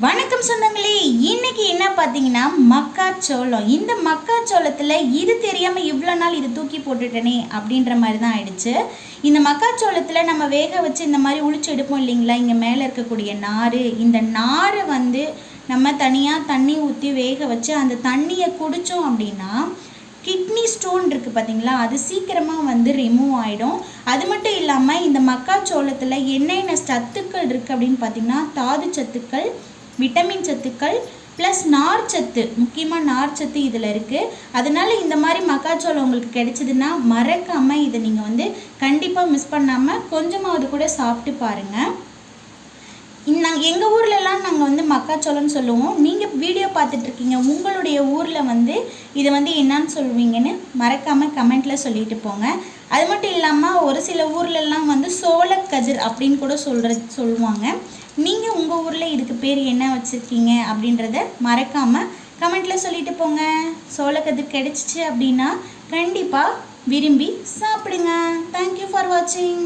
வணக்கம் சொந்தங்களே, இன்னைக்கு என்ன பார்த்தீங்கன்னா மக்காச்சோளம். இந்த மக்காச்சோளத்தில் இது தெரியாமல் இவ்வளோ நாள் இது தூக்கி போட்டுட்டனே அப்படின்ற மாதிரி தான் ஆயிடுச்சு. இந்த மக்காச்சோளத்தில் நம்ம வேக வச்சு இந்த மாதிரி உளிச்சு எடுப்போம் இல்லைங்களா, இங்கே மேலே இருக்கக்கூடிய நார். இந்த நாரை நம்ம தனியாக தண்ணி ஊற்றி வேக வச்சு அந்த தண்ணியை குடித்தோம் அப்படின்னா கிட்னி ஸ்டோன் இருக்குது பார்த்தீங்களா, அது சீக்கிரமாக ரிமூவ் ஆகிடும். அது மட்டும் இல்லாமல் இந்த மக்காச்சோளத்தில் என்னென்ன சத்துக்கள் இருக்குது அப்படின்னு பார்த்தீங்கன்னா தாது சத்துக்கள், விட்டமின் சத்துக்கள் ப்ளஸ் நார்ச்சத்து, முக்கியமாக நார்ச்சத்து இதில் இருக்குது. அதனால் இந்த மாதிரி மக்காச்சோளம் உங்களுக்கு கிடைச்சிதுன்னா மறக்காமல் இதை நீங்கள் கண்டிப்பாக மிஸ் பண்ணாமல் கொஞ்சமாவது கூட சாப்பிட்டு பாருங்கள். நாங்கள் எங்கள் ஊர்லலாம் நாங்கள் மக்காச்சோளம்னு சொல்லுவோம். நீங்கள் வீடியோ பார்த்துட்ருக்கீங்க, உங்களுடைய ஊரில் இதை என்னன்னு சொல்லுவீங்கன்னு மறக்காமல் கமெண்ட்டில் சொல்லிட்டு போங்க. அது மட்டும் இல்லாமல் ஒரு சில ஊர்லெலாம் சோளக்கதிர் அப்படின்னு கூட சொல்லுவாங்க. நீங்கள் உங்கள் ஊரில் இதுக்கு பேர் என்ன வச்சுருக்கீங்க அப்படின்றத மறக்காமல் கமெண்ட்டில் சொல்லிட்டு போங்க. சோளக்கதிர் கிடைச்சிச்சு அப்படின்னா கண்டிப்பாக விரும்பி சாப்பிடுங்க. தேங்க்யூ ஃபார் வாட்சிங்.